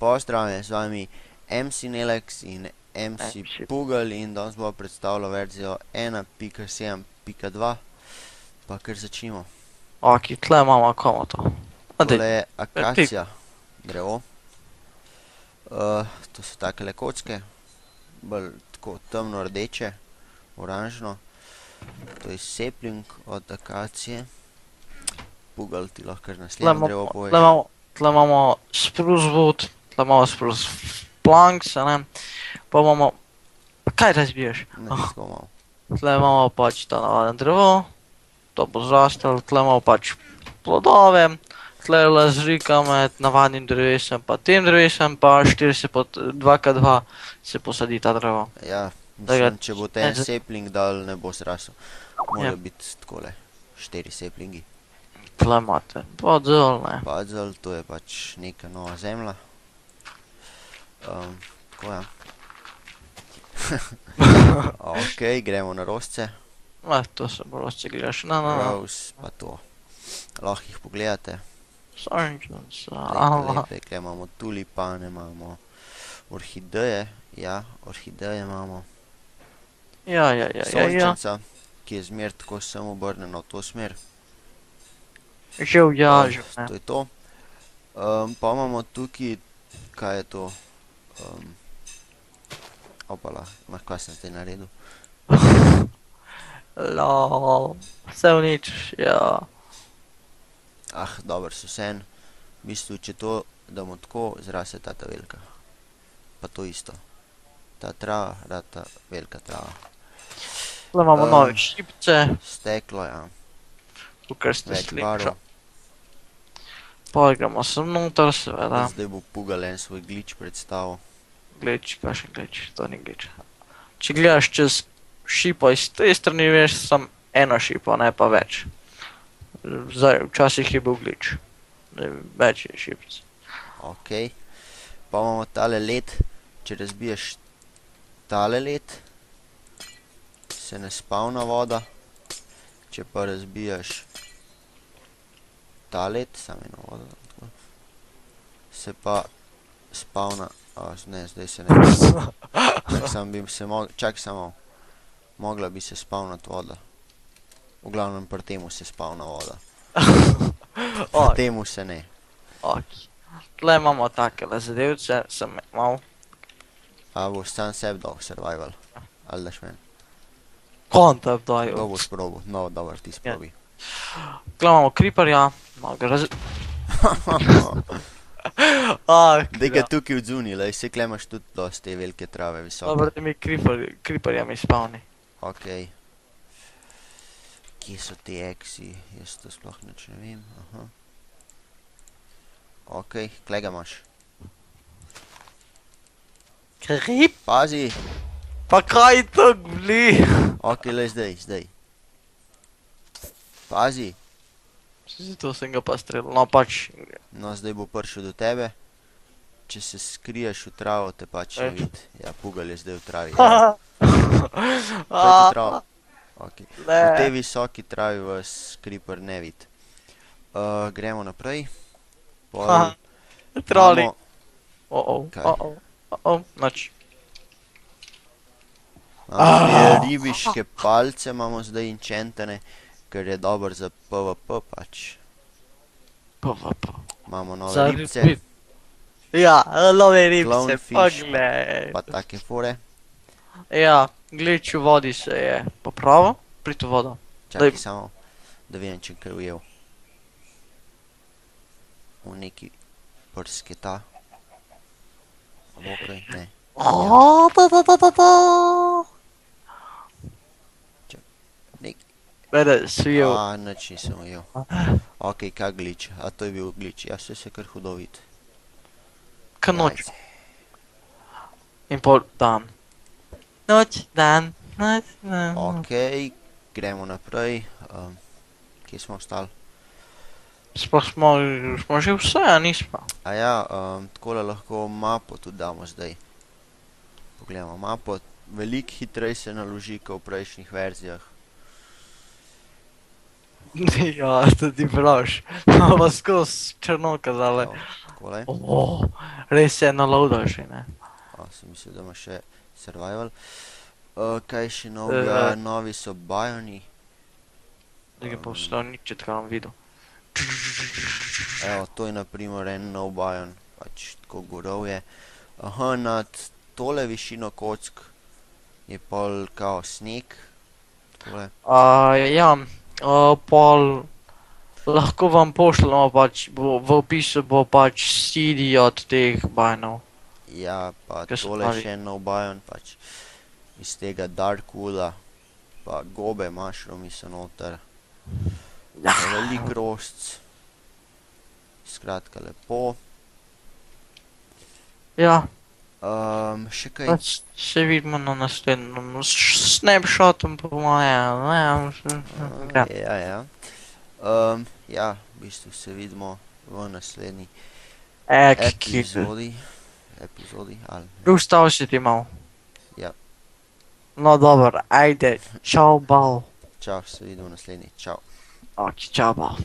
Pozdravljen, z vami MC Nelex in MC Pugel in danes bo predstavljal verzijo 1.7.2. Pa kar začnimo. Ok, tle imamo komo to. Tole je akacija drevo. To so takele kocke, bolj tako temno rdeče, oranžno. To je sapling od akacije. Pugel, ti lahko kar naslednje drevo poveš. Tle imamo spruce wood, tle imamo spruce planks, ne. Pa imamo... Pa kaj razbiješ? Ne, tako malo. Tle imamo pač ta navaden drevo, to bo zrastel, tle imamo pač plodove, tle je razlika med navadnim drevesem pa tem drevesem, pa 2x2 se posadi ta drevo. Ja, mislim, če bo ten sapling dal, ne bo zrasel. Morajo biti takole 4 saplingi. Tle imate podzel, ne. Podzel, to je pač neka nova zemlja. Tako ja. Ok, gremo na rozce. To se bo rozce gledaš, Rose, pa to. Lahko jih pogledate. Lepe, tukaj imamo tulipane, imamo orhideje. Ja, orhideje imamo. Ja. Sončnica, ki je zmer tako samo obrnjena v to smer. Žev, ja, žev, ne. To je to. Pa imamo tukaj, kaj je to? Opala, kaj sem zdaj naredil? Lol, vse uničiš, ja. Dobro, so vseeno. V bistvu, če to damo tako, zrase ta velika. Pa to isto. Ta trava, ta velika trava. Tle imamo nove šipce. Steklo, ja. Tukaj ste Več slikšo. barov. Pa gremo sem noter, seveda. Zdaj bo Pugel en svoj glitch predstavil. Glitch, kakšen glitch, to ni glitch. Če gledaš čez šipo iz te strani, veš sam eno šipo, ne pa več. Zdaj, včasih je bil glitch. Več je šipc. Ok. Pa imamo tale led. Če razbiješ tale led, se ne spavna voda. Če pa razbijaš ta led, samo eno vodo, se pa spavna... Ne, zdaj se ne... Čak samo. Mogla bi se spavnat voda. V glavnem pri temu se spavna voda. Pri temu se ne. Ok. Tle imamo takele zadevce, sem imel. A boš sam sebi dal survival? Ali daš meni? Kon te daju. Kdo bo sprobal? No, dobro, ti sprobi. Tle imamo creeperja, malo ga Daj ga tukaj odzuni, lej, se kle imaš tudi dosti te velike trave, visoke. Dobro, da mi creeperja mi spavni. Ok. Kje so te eksi? Jaz to sploh nič ne vem. Ok, kle ga imaš. Creep? Pazi! Pa kaj to bli? Ok, lej, zdaj. Pazi! To sem ga pa strelil, no pač. No, zdaj bo prišel do tebe. Če se skriješ v travo, te pač ne vidi. Ja, Pugel je zdaj v travi. Pojdi travo. Ok. V tej visoki travi vas creeper ne vidi. Gremo naprej. Troli. Noč. Ribiške palce imamo zdaj enchantane, ker je dober za PvP pač. PvP. Imamo nove ribce. Ja, nove ribce, Clownfish. poglej. Pa take fore. Ja, glitch v vodi se je popravil, priti v vodo. Čakaj samo, da vidim, če kaj ujel. V neki prsketa. Mokaj, ne. Vede, svijel. Nič nisem ujel. Ok, kak glitch? A to je bil glitch? Ja, se kar hudo vidi. Ka noč. In pol dan. Noč, dan, noč, dan. Ok, gremo naprej. Kje smo ostali? Sploh smo že vse, a nismo? A ja, takole lahko mapo tudi damo zdaj. Pogledamo mapo. Veliko hitrej se naloži, kot v prejšnjih verzijah. Ja, to ti praviš. Pa skozi črno kazale. takole. Res se je naloadal že, ne? Sem mislil, da ima še survival. Kaj še novega? Novi so Bioni. Nekaj pa vstal nič, če tako videl. Evo, to je naprimer en nov Bion, pač tako gorovje. Aha, nad tole višino kock je pol kao sneg. Takole. Ja, pol lahko vam pošljemo pač, v opisu bo pač CD od teh bajnov. Ja, pa Kaj so tole pravi? še en nov Bion, pač iz tega Darkwooda, pa gobe, mushroomi so noter. Velik rošc. Skratka, lepo. Ja, Še kaj? pač se vidimo na naslednjem snapshotu po moje, ne, Ja. Ja, v bistvu se vidimo v naslednji epizodi, ali ne? Pristal si ti mal. Ja. No dobro, ajde, čau bal. Čau, se vidimo naslednji, čau. Ok, čau bal.